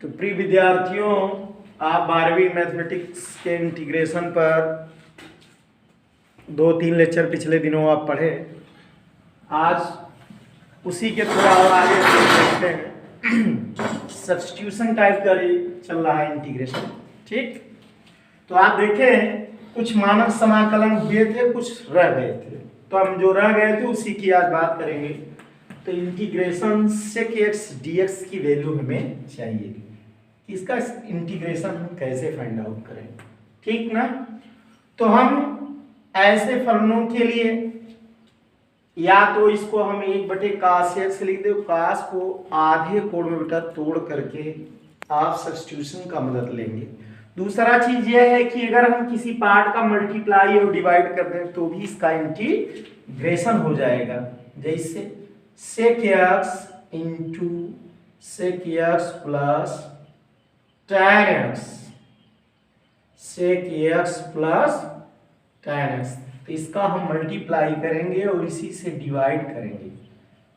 तो प्रिय विद्यार्थियों, आप 12वीं मैथमेटिक्स के इंटीग्रेशन पर 2-3 लेक्चर पिछले दिनों आप पढ़े। आज उसी के थोड़ा और आगे देखते हैं। सब्स्टिट्यूशन टाइप का चल रहा है इंटीग्रेशन। ठीक, तो आप देखें कुछ मानक समाकलन हुए थे, कुछ रह गए थे। तो हम जो रह गए थे उसी की आज बात करेंगे। तो इंटीग्रेशन sec x dx की वैल्यू हमें चाहिए, इसका इंटीग्रेशन हम कैसे फाइंड आउट करें। ठीक ना, तो हम ऐसे फलनों के लिए या तो इसको हम 1/cos x लिख दो। cos को आधे कोण में बेटा तोड़ करके आप सब्स्टिट्यूशन का मदद लेंगे। दूसरा चीज यह है कि अगर हम किसी पार्ट का मल्टीप्लाई और डिवाइड कर दें तो भी इसका इंटीग्रेशन हो जाएगा। जैसे sec x into sec x plus tan x, sec x plus tan x। तो इसका हम मल्टीप्लाई करेंगे और इसी से डिवाइड करेंगे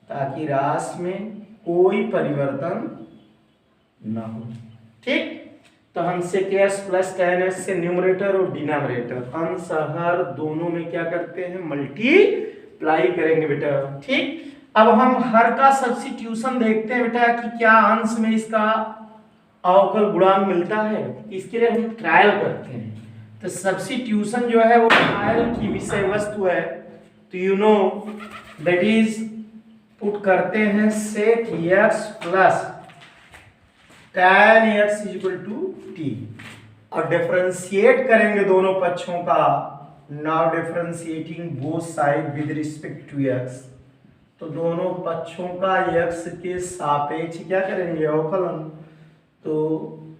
ताकि राशि में कोई परिवर्तन ना हो। ठीक, तो हम sec x plus tan x से न्यूमरेटर और डिनोमिनेटर अंश हर दोनों में क्या करते हैं, मल्टीप्लाई करेंगे बेटा। ठीक, अब हम हर का सब्स्टिट्यूशन देखते हैं बेटा कि क्या अंश में इसका अवकल गुणांक मिलता है। इसके लिए हम ट्रायल करते हैं। तो सब्स्टिट्यूशन जो है वो ट्रायल की विषय वस्तु है। तो you know that is put करते हैं sec x plus tan x equal to t और डिफरेंशिएट करेंगे दोनों पक्षों का। Now differentiating both side with respect to x। तो दोनों पक्षों का x के सापेक्ष क्या करेंगे, अवकलन। तो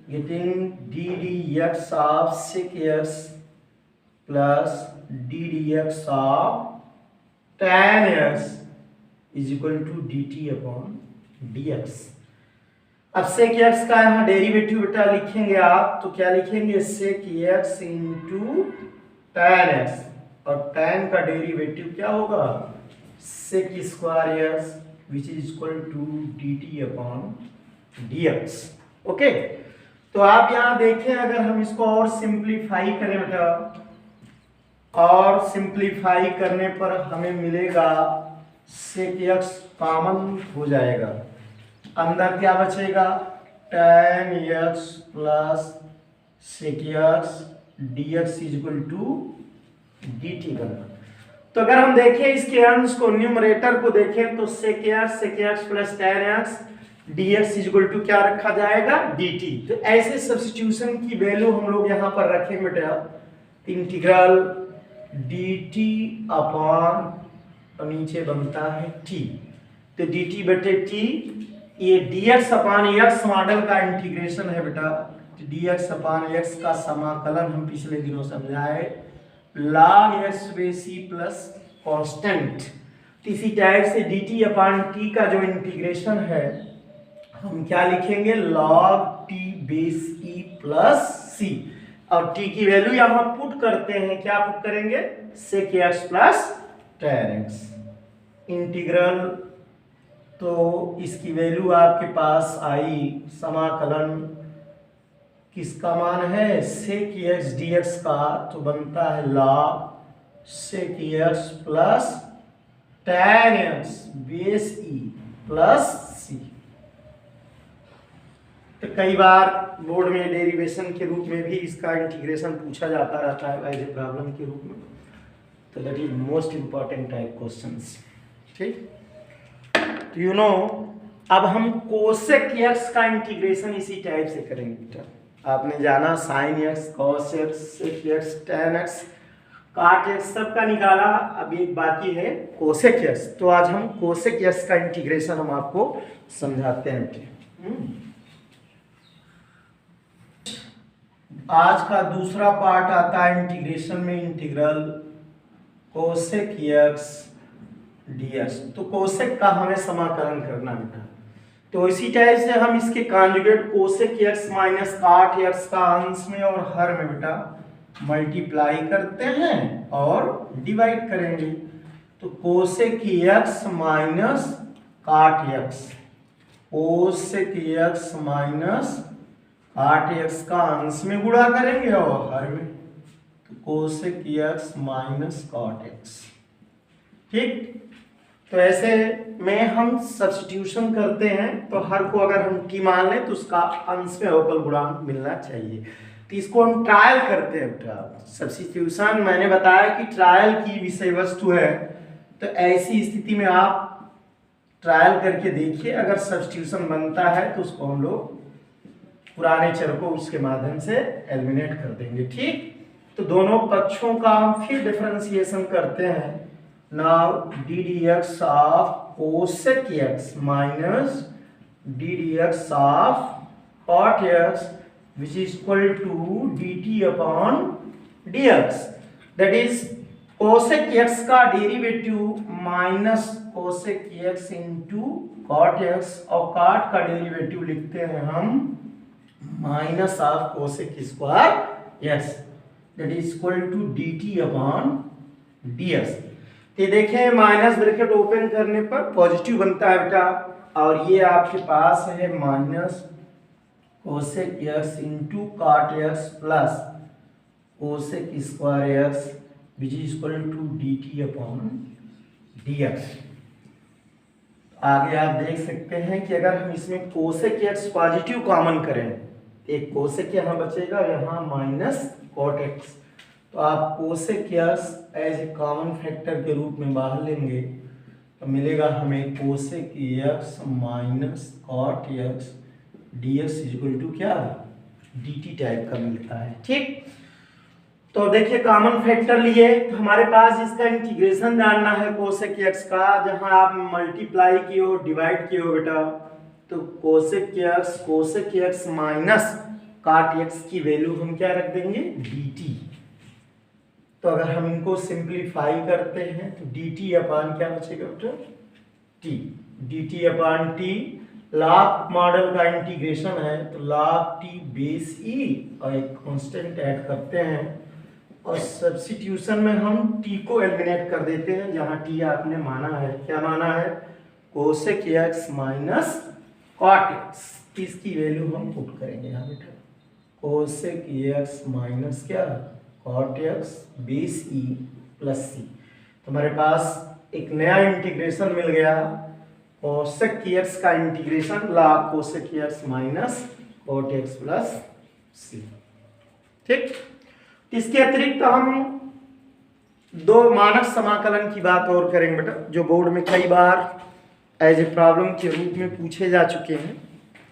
getting d d x of sec x plus d d x of tan x is equal to d t upon d x. अब sec x का यहाँ डेरिवेटिव बेटा लिखेंगे आप, तो क्या लिखेंगे, sec x into tan x और tan का डेरिवेटिव क्या होगा, sec square x which is equal to d t upon d x. Okay, तो आप यहां देखें, अगर हम इसको और सिंप्लीफाई करें बेटा, और सिंप्लीफाई करने पर हमें मिलेगा sec x कॉमन हो जाएगा, अंदर क्या बचेगा, tan x plus sec x dx is equal to dt बना। तो अगर हम देखें इसके अंश को, न्यूमरेटर को देखें तो sec x plus tan x dx is equal to क्या रखा जाएगा, dt। तो ऐसे सब्स्टिट्यूशन की वैल्यू हम लोग यहाँ पर रखें बेटा, इंटीग्रल dt अपॉन और नीचे बनता है t। तो dt बटे t, ये dx अपॉन x मॉडल का इंटीग्रेशन है बेटा। तो dx अपॉन x का समाकलन हम पिछले दिनों समझाए, log x बेसी प्लस कांस्टेंट। तो इसी टाइप से dt अपॉन t का जो इंटीग्रेशन है हम क्या लिखेंगे, log t base e plus c और t की वैल्यू यहां पुट करते हैं। क्या पुट करेंगे, sec x plus tan x integral. तो इसकी वैल्यू आपके पास आई, समाकलन किसका मान है, sec x dx का, तो बनता है log sec x plus tan x base e plus c। तो कई बार बोर्ड में डेरिवेशन के रूप में भी इसका इंटीग्रेशन पूछा जाता रहता है एज ए प्रॉब्लम के रूप में। तो that is most important type questions. ठीक, तो यू नो अब हम कोसेक x का इंटीग्रेशन इसी टाइप से करेंगे बेटा। आपने जाना sin x, cos x, sec x, tan x, cot x सबका निकाला, अब एक बाकी है कोसेक x। तो आज हम कोसेक x का इंटीग्रेशन हम आपको समझाते हैं बेटे। आज का दूसरा पार्ट आता है इंटीग्रेशन में, इंटीग्रल कोसेक x dx। तो कोसेक का हमें समाकलन करना बेटा। तो इसी टाइप से हम इसके conjugate cosec x minus cot x का अंश में और हर में बेटा मल्टीप्लाई करते हैं और डिवाइड करेंगे। तो cosec x minus cot x, cosec x minus cot x का अंश में गुणा करेंगे और हर में, तो cosec x minus cot x. ठीक, तो ऐसे में हम सब्स्टिट्यूशन करते हैं, तो हर को अगर हम टी मान लें तो उसका अंश में अवकल गुणांक मिलना चाहिए। तो इसको हम ट्रायल करते हैं बेटा। सब्स्टिट्यूशन मैंने बताया कि ट्रायल की विषय वस्तु है, तो ऐसी स्थिति में आप ट्रायल करके देखिए, अगर सब्स्टिट्यूशन बनता है तो उसको हम लोग पुराने चर को उसके माध्यम से एलिमिनेट कर देंगे। ठीक, तो दोनों पक्षों का हम फिर डिफरेंशिएशन करते हैं। Now d d x of cosec x minus d d x of cot x which is equal to d t upon d x. That is cosec x का derivative minus cosec x into cot x, और cot का derivative लिखते हैं हम minus of cosec square x, that is equal to d t upon d x. ये देखें minus bracket open करने पर पॉजिटिव बनता है बेटा, और ये आपके पास है minus cosec x into cot x plus cosec square x which is equal to d t upon d x. आगे आप देख सकते हैं कि अगर हम इसमें कोसेक एक्स पॉजिटिव कॉमन करें, एक कोसेक यहाँ बचेगा, यहाँ माइनस कॉट एक्स, तो आप cosec x as a common factor के रूप में बाहर लेंगे तो मिलेगा हमें cosec x minus cot x d x equal to क्या, डी टी टाइप का मिलता है। ठीक, तो देखिए कॉमन फैक्टर लिए, तो हमारे पास इसका इंटीग्रेशन जानना है कोसेक एक्स का, जहां आप मल्टीप्लाई किए हो डिवाइड किए हो बेटा, तो cosec x minus cot x की वैल्यू हम क्या रख देंगे, dt। तो अगर हम इनको सिंप्लीफाई करते हैं तो dt अपान क्या बचेगा बेटा, t, dt अपान t। लॉग मॉडल का इंटीग्रेशन है तो log t बेस e और एक कांस्टेंट ऐड करते हैं, और सब्स्टिट्यूशन में हम t को एलिमिनेट कर देते हैं, जहां t आपने माना है, क्या माना है, cosec x minus cot x. इसकी वैल्यू हम पुट करेंगे यहाँ बेटा, कोसेक एक्स माइनस क्या, cot x base e plus c. तो हमारे पास एक नया इंटीग्रेशन मिल गया, कोसेक एक्स का integration log cosec x minus cot x plus c. ठीक, इसके अतिरिक्त हम दो मानक समाकलन की बात और करेंगे बेटा, जो बोर्ड में कई बार एज ए प्रॉब्लम के रूप में पूछे जा चुके हैं,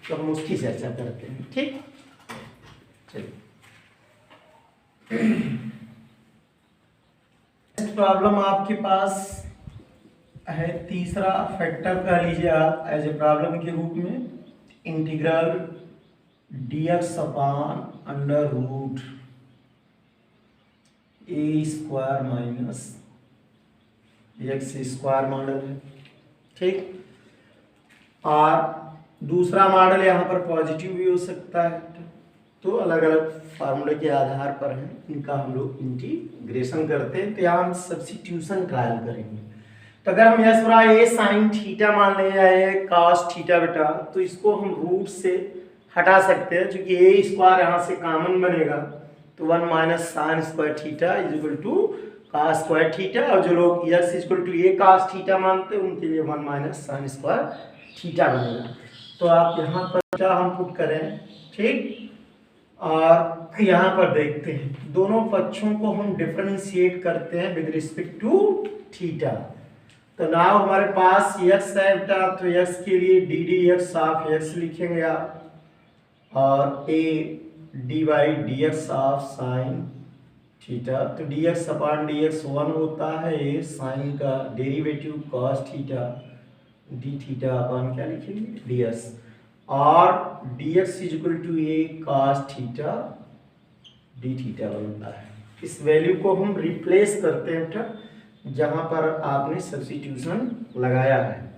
तो हम उसकी चर्चा करते हैं। ठीक, चलिए प्रॉब्लम आपके पास है तीसरा फैक्टर कह लीजिए आप एज ए प्रॉब्लम के रूप में, integral dx upon under root a square minus x square model है। ठीक, और दूसरा मॉडल यहाँ पर पॉजिटिव भी हो सकता है, तो अलग अलग फार्मूले के आधार पर है, इनका हम लोग इंटीग्रेशन करते हैं। तो यहाँ हम सब्स्टिट्यूशन ट्रायल करेंगे। तो अगर हम यस बरा ए साइन थीटा मान लें या ए कॉस थीटा बेटा, तो इसको हम रूट से हटा सकते हैं, क्योंकि ए स्क्वायर यहाँ से कॉमन बनेगा, तो 1 minus sine square theta is equal to cos square theta, और जो लोग yes equal to a cos theta मानते हैं उनके लिए 1 माइनस साइन स्क्वायर थीटा बनेगा। तो आप यहाँ पर क्या हम पुट करें। ठीक, और यहाँ पर देखते हैं दोनों पक्षों को हम डिफरेंशिएट करते हैं विद रिस्पेक्ट टू थीटा। तो नाउ हमारे पास x है बेटा, तो x के लिए d d x of x लिखेंगे आप, और a d by d x of sine theta. तो d x upon d x 1 होता है, a साइन का derivative cos theta d theta upon क्या लिखेंगे, डी एक्स, और dx is equal to a cos theta d theta बनता है। इस वैल्यू को हम रिप्लेस करते हैं बेटा, जहां पर आपने सब्स्टिट्यूशन लगाया है,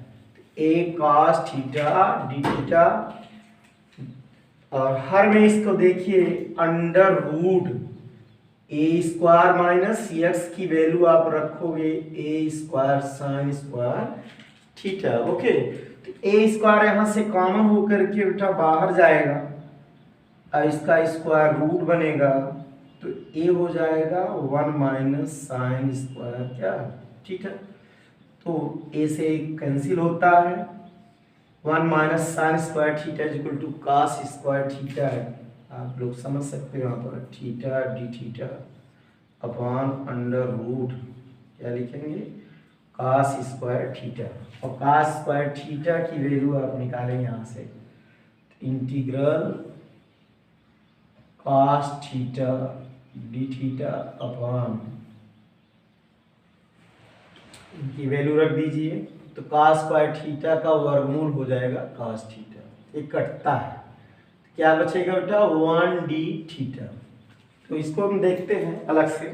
a cos theta d theta, और हर में इसको देखिए under root a square minus x की वैल्यू आप रखोगे a square sine square theta. Okay, a square यहाँ से कॉमन होकर के बेटा बाहर जाएगा, इसका स्क्वायर रूट बनेगा तो ए हो जाएगा 1 माइनस साइन स्क्वायर क्या थीटा। तो ए से कैंसिल होता है, 1 minus sine square theta is equal to cos square theta है। आप लोग समझ सकते हो यहाँ पर theta d theta upon under root क्या लिखेंगे कास स्क्वायर थीटा। और कास स्क्वायर थीटा की वैल्यू आप निकालेंगे यहाँ से, integral cos theta d theta upon इनकी वैल्यू रख दीजिए, तो कास स्क्वायर थीटा का वर्गमूल हो जाएगा कास थीटा, ये कटता है क्या बचेगा बेटा 1 डी थीटा। तो इसको हम देखते हैं अलग से,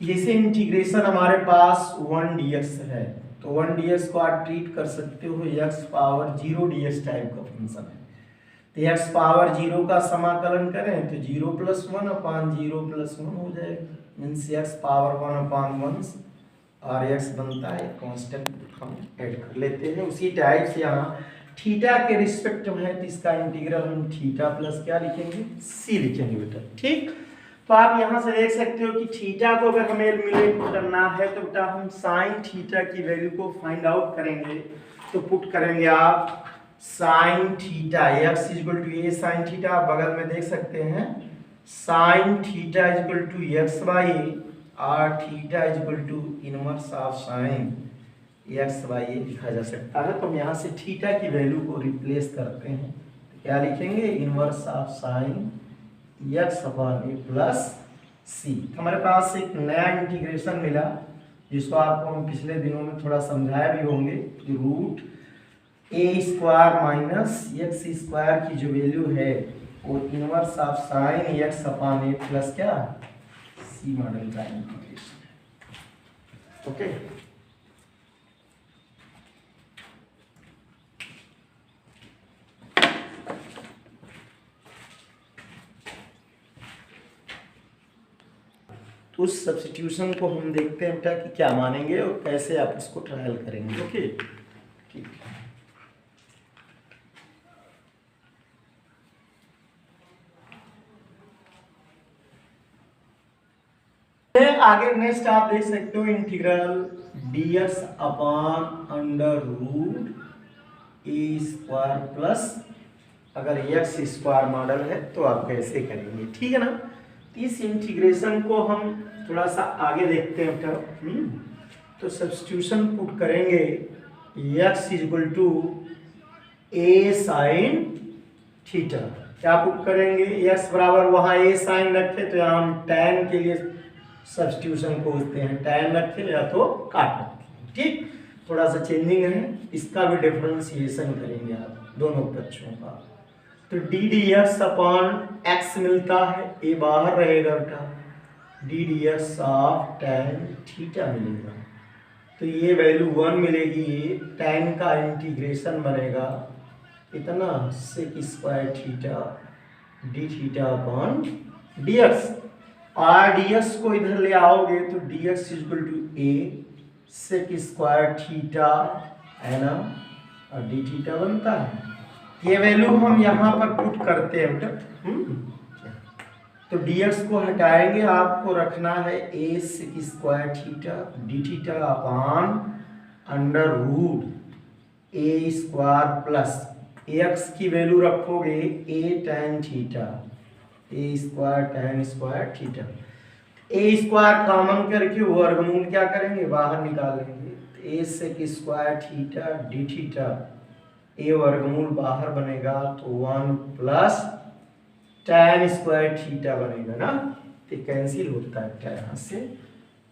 जैसे इंटीग्रेशन हमारे पास 1 dx है तो 1 dx को आप ट्रीट कर सकते हो x पावर 0 dx टाइप का फंक्शन है। तो x पावर 0 का समाकलन करें तो 0 प्लस 1 अपान 0 प्लस 1 हो जाएगा, मीन्स x पावर 1 अपान 1 और x बनता है कांस्टेंट हम ऐड कर लेते हैं। उसी टाइप से यहाँ थीटा के रिस्पेक्ट में है तो इसका इंटीग्रल हम थीटा प्लस क्या लिखेंगे c लिखेंगे बेटा, ठीक। तो आप यहाँ से देख सकते हो कि थीटा को अगर हमें एलिमिनेट करना है तो बेटा हम साइन थीटा की वैल्यू को फाइंड आउट करेंगे। तो पुट करेंगे आप sine theta x equal to a sine theta, आप बगल में देख सकते हैं sine theta equal to x by और theta equal to inverse of sine x by a लिखा जा सकता है। तो हम यहाँ से थीटा की वैल्यू को रिप्लेस करते हैं तो क्या लिखेंगे inverse of sine x upon a plus c. हमारे पास एक नया इंटीग्रेशन मिला जिसको आपको हम पिछले दिनों में थोड़ा समझाया भी होंगे कि root a square minus x square की जो वैल्यू है वो inverse of sine x upon a plus क्या सी मॉडल का इंटीग्रेशन है। ओके तो उस सब्स्टिट्यूशन को हम देखते हैं बेटा कि क्या मानेंगे और कैसे आप इसको ट्रायल करेंगे। ओके ठीक है। आगे नेक्स्ट आप देख सकते हो integral dx upon under root a square plus अगर x स्क्वायर मॉडल है तो आप कैसे करेंगे, ठीक है ना। इस इंटीग्रेशन को हम थोड़ा सा आगे देखते हैं बेटा। तो सब्स्टिट्यूशन पुट करेंगे x equal to a sine theta, क्या पुट करेंगे x बराबर वहाँ ए साइन रखे तो यहाँ हम tan के लिए सब्स्टिट्यूशन खोजते हैं, tan रखे या तो काट रखें, ठीक। थोड़ा सा चेंजिंग है, इसका भी डिफरेंशिएशन करेंगे आप दोनों पक्षों का। तो D d x upon x मिलता है, ए बाहर रहेगा बेटा, d d x of tan theta मिलेगा। तो ये वैल्यू 1 मिलेगी, टेन का इंटीग्रेशन बनेगा कितना sec square theta d theta upon d x. और डी एक्स को इधर ले आओगे तो d x equal to a sec square theta है ना और डी थीटा बनता है। ये वैल्यू हम यहाँ पर पुट करते हैं बेटा। तो dx को हटाएंगे, आपको रखना है a sec square theta d theta upon under root a square plus x की वैल्यू रखोगे a tan theta a square tan square theta. a square common करके वर्गमूल क्या करेंगे बाहर निकालेंगे, तो a sec square theta d theta a वर्गमूल बाहर बनेगा तो 1 प्लस tan स्क्वायर थीटा बनेगा ना, तो कैंसिल होता है यहाँ से।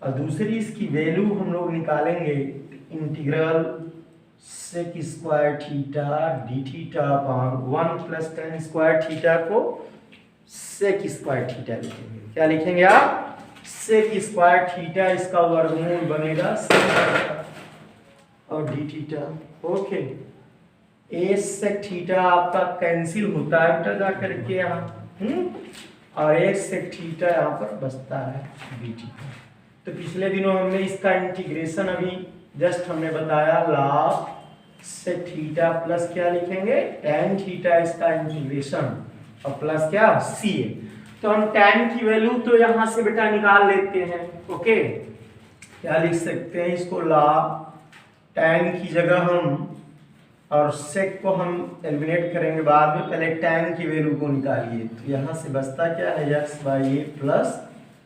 और दूसरी इसकी वैल्यू हम लोग निकालेंगे integral sec square theta d theta upon 1 plus tan square theta को सेक स्क्वायर थीटा लिखेंगे, क्या लिखेंगे आप सेक स्क्वायर थीटा, इसका वर्गमूल बनेगा और डी थीटा। ओके ए सेक थीटा आपका कैंसिल होता है बेटा जा करके यहाँ और एक सेक थीटा यहाँ पर बचता है बी थीटा। तो पिछले दिनों हमने इसका इंटीग्रेशन अभी जस्ट हमने बताया लॉग सेक थीटा प्लस क्या लिखेंगे tan थीटा, इसका इंटीग्रेशन और प्लस क्या सी ए। तो हम tan की वैल्यू तो यहां से बेटा निकाल लेते हैं। ओके, क्या लिख सकते हैं इसको, log tan की जगह हम और sec को हम एलिमिनेट करेंगे बाद में, पहले tan की वैल्यू को निकालिए। तो यहां से बचता क्या है x by a plus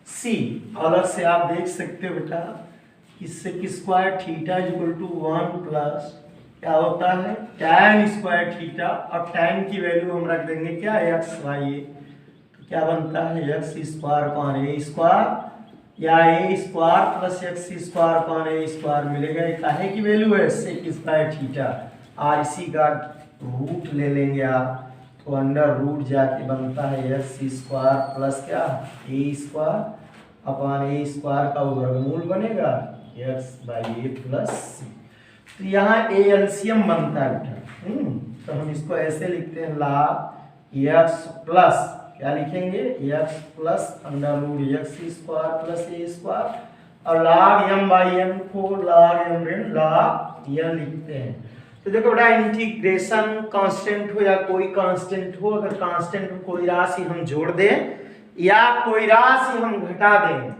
c. अलग से आप देख सकते हो बेटा कि sec square theta is equal to 1 plus क्या होता है tan स्क्वायर थीटा, और tan की वैल्यू हम रख देंगे क्या x बाई ए। तो क्या बनता है x square upon a square या a square plus x square upon a square मिलेगा। काहे की वैल्यू है sec स्क्वायर थीटा, और इसी का रूट ले लेंगे आप, तो अंडर रूट जाके बनता है x स्क्वायर प्लस क्या a square upon a square का वर्गमूल बनेगा x by a plus c. तो यहाँ ए एलसीएम बनता है बेटा। तो हम इसको ऐसे लिखते हैं log x प्लस क्या लिखेंगे x plus under root x square plus a square, और log m बाई m को log m log n लिखते हैं। तो देखो बेटा इंटीग्रेशन कांस्टेंट हो या कोई कांस्टेंट हो, अगर कांस्टेंट में कोई राशि हम जोड़ दें या कोई राशि हम घटा दें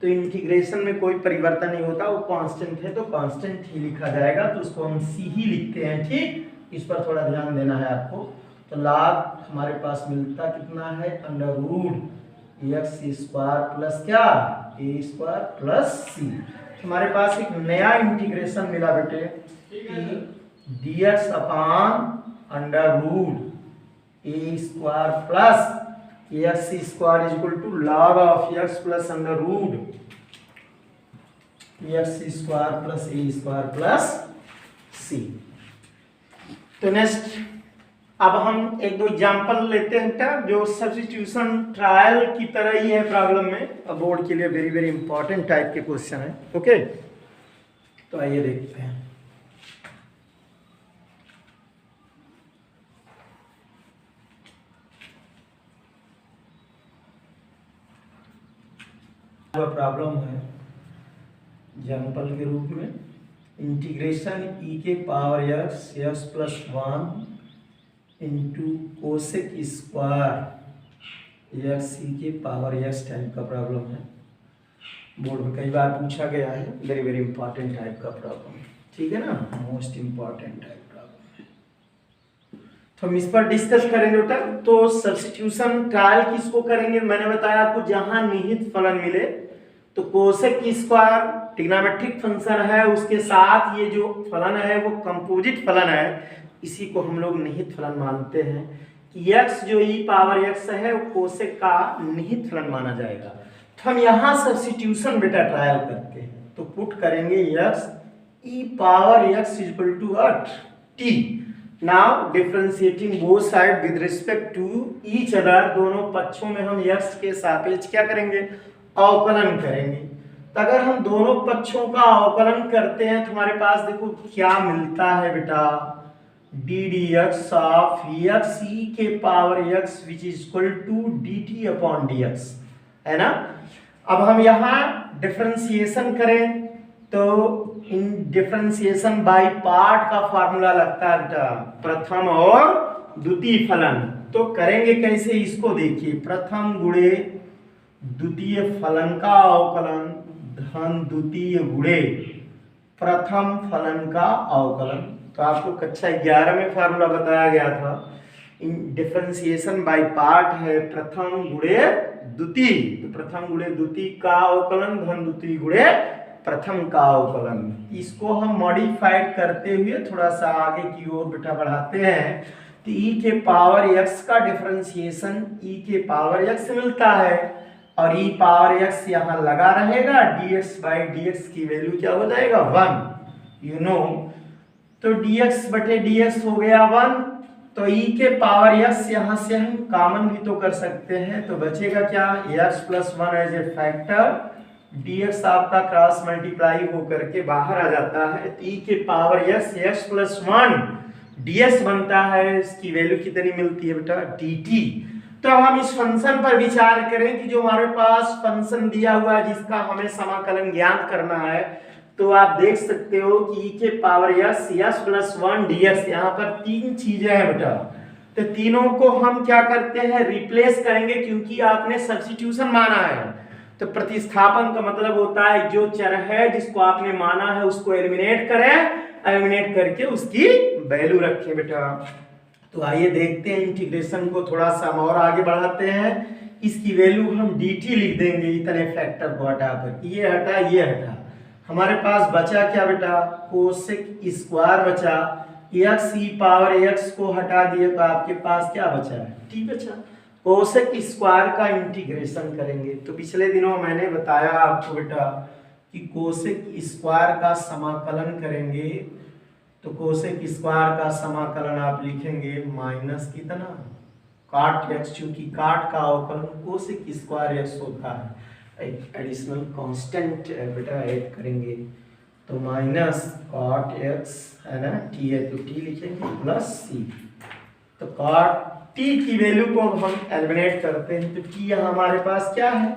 तो इंटीग्रेशन में कोई परिवर्तन नहीं होता, वो कांस्टेंट है तो कांस्टेंट ही लिखा जाएगा, तो उसको हम सी ही लिखते हैं। ठीक, इस पर थोड़ा ध्यान देना है आपको। तो log हमारे पास मिलता कितना है under root x square plus क्या ए स्क्वायर प्लस सी। हमारे पास एक नया इंटीग्रेशन मिला बेटे dx upon under root a square plus x square is equal to log of x plus under root x square plus a square plus c. तो next अब हम एक दो एग्जांपल लेते हैं बेटा जो सब्स्टिट्यूशन ट्रायल की तरह ही है प्रॉब्लम में, अब बोर्ड के लिए वेरी वेरी इंपॉर्टेंट टाइप के क्वेश्चन है। ओके, तो आइए देखते हैं। प्रॉब्लम है एग्जाम्पल के रूप में इंटीग्रेशन ई के power x x plus 1 into cosec square x e के पावर एक्स टाइप का प्रॉब्लम है। बोर्ड में कई बार पूछा गया है, वेरी वेरी इंपॉर्टेंट टाइप का प्रॉब्लम, ठीक है ना, मोस्ट इंपॉर्टेंट टाइप प्रॉब्लम। तो हम इस पर डिस्कस करेंगे बेटा। तो सब्स्टिट्यूशन ट्रायल किसको करेंगे, मैंने बताया आपको जहां निहित फलन मिले तो कोसेक स्क्वायर ट्रिग्नोमेट्रिक फंक्शन है, उसके साथ ये जो फलन है वो कंपोजिट फलन है, इसी को हम लोग निहित फलन मानते हैं कि x जो e पावर x है वो कोसेक का निहित फलन माना जाएगा। तो हम यहाँ सब्स्टिट्यूशन बेटा ट्रायल करते हैं, तो पुट करेंगे x e power x equal to t। Now differentiating both side with respect to each other, दोनों पक्षों में हम x के सापेक्ष क्या करेंगे अवकलन करेंगे। तो अगर हम दोनों पक्षों का अवकलन करते हैं तो हमारे पास देखो क्या मिलता है बेटा, d d x of x e के power x which is equal to d t upon d x, है ना। अब हम यहाँ डिफरेंशिएशन करें तो इन डिफरेंशिएशन बाय पार्ट का फार्मूला लगता है बेटा प्रथम और द्वितीय फलन। तो करेंगे कैसे इसको देखिए, प्रथम गुणे द्वितीय फलन का अवकलन धन द्वितीय गुणे प्रथम फलन का अवकलन। तो आपको कक्षा 11 में फार्मूला बताया गया था, इन डिफरेंशिएशन बाय पार्ट है प्रथम गुणे द्वितीय, तो प्रथम गुणे द्वितीय का अवकलन धन द्वितीय गुणे प्रथम का अवकलन। इसको हम मॉडिफाइड करते हुए थोड़ा सा आगे की ओर बेटा बढ़ाते हैं। तो e के पावर x का डिफरेंशिएशन e के पावर x मिलता है और e पावर x यहाँ लगा रहेगा, dx बाई dx की वैल्यू क्या हो जाएगा 1, यू नो। तो dx बटे dx हो गया 1, तो e के पावर x यहाँ से हम कॉमन भी तो कर सकते हैं, तो बचेगा क्या x plus 1 as a factor, dx आपका क्रॉस मल्टीप्लाई होकर के बाहर आ जाता है, तो e के पावर x प्लस 1 dx बनता है, इसकी वैल्यू कितनी मिलती है बेटा dt। तो अब हम इस फंक्शन पर विचार करें कि जो हमारे पास फंक्शन दिया हुआ है जिसका हमें समाकलन ज्ञात करना है, तो आप देख सकते हो कि e के पावर s प्लस 1 dx, यहाँ पर तीन चीजें हैं बेटा। तो तीनों को हम क्या करते हैं, रिप्लेस करेंगे, क्योंकि आपने सब्स्टिट्यूशन माना है। तो प्रतिस्थापन का मतलब होता है जो चर है जिसको आपने माना है उसको एलिमिनेट करें, एलिमिनेट करके उसकी वैल्यू रखें बेटा। तो आइए देखते हैं इंटीग्रेशन को थोड़ा सा हम और आगे बढ़ाते हैं। इसकी वैल्यू हम dt लिख देंगे इतने फैक्टर को हटाकर, ये हटा ये हटा, हमारे पास बचा क्या बेटा, कोसेक स्क्वायर बचा, एक्स ई पावर एक्स को हटा दिए तो आपके पास क्या बचा है, टी बचा। कोसेक स्क्वायर का इंटीग्रेशन करेंगे। तो पिछले दिनों मैंने बताया आपको बेटा कि कोसेक स्क्वायर का समाकलन करेंगे, तो कोसेक स्क्वायर का समाकलन आप लिखेंगे माइनस कितना, काट एक्स, चूंकि काट का अवकलन कोसेक स्क्वायर एक्स होता है, एक एडिशनल कांस्टेंट बेटा ऐड करेंगे, तो माइनस कॉट एक्स है ना, टी है तो टी लिखेंगे प्लस सी। तो कॉट टी की वैल्यू को हम एलिमिनेट करते हैं, तो टी यहाँ हमारे पास क्या है,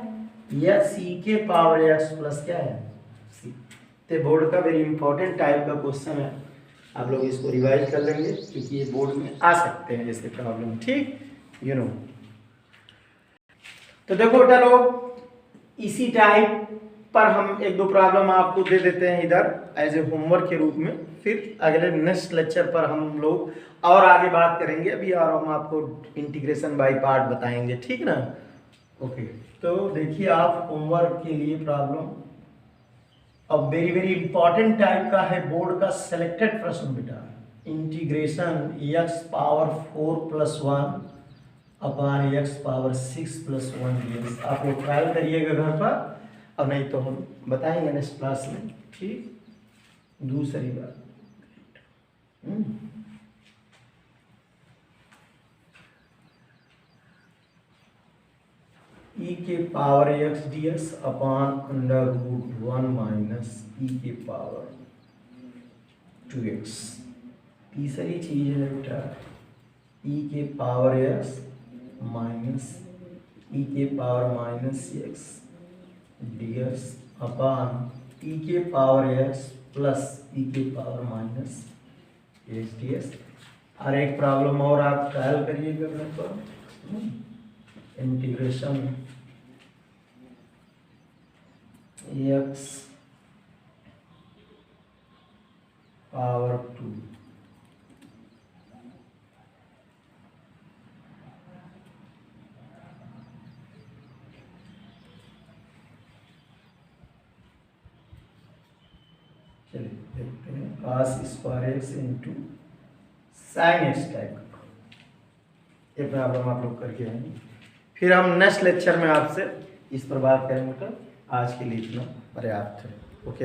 यह सी के पावर एक्स प्लस क्या है सी। तो बोर्ड का वेरी इंपॉर्टेंट टाइप का क्वेश्चन है, आप लोग इसको रिवाइज कर लेंगे क्योंकि ये बोर्ड में आ सकते हैं जैसे प्रॉब्लम, ठीक यू नो। तो देखो बेटा लोग इसी टाइप पर हम एक दो प्रॉब्लम आपको दे देते हैं इधर एज ए होमवर्क के रूप में, फिर अगले नेक्स्ट लेक्चर पर हम लोग और आगे बात करेंगे। अभी और हम आपको इंटीग्रेशन बाय पार्ट बताएंगे, ठीक ना। ओके, तो देखिए आप होमवर्क के लिए प्रॉब्लम अब वेरी वेरी इंपॉर्टेंट टाइप का है, बोर्ड का सेलेक्टेड प्रश्न बेटा। Integration x power 4+1 upon x power 6+1 आप लोग ट्रायल करिएगा घर पर, अब नहीं तो हम बताएंगे नेक्स्ट क्लास में, ठीक। दूसरी बात e के power x d x upon √1 minus e के पावर 2x। तीसरी चीज है बेटा e के पावर एक्स माइनस e के power minus x d x upon e के पावर एक्स प्लस e के power minus x d x. और एक प्रॉब्लम और आप ट्रायल करिएगा घर पर, इंटीग्रेशन एक्स पावर 2 चलिए देखते हैं cos square x into sine x type का ये प्रॉब्लम आप लोग करके आएंगे, फिर हम नेक्स्ट लेक्चर में आपसे इस पर बात करेंगे। तो आज के लिए इतना पर्याप्त है। ओके।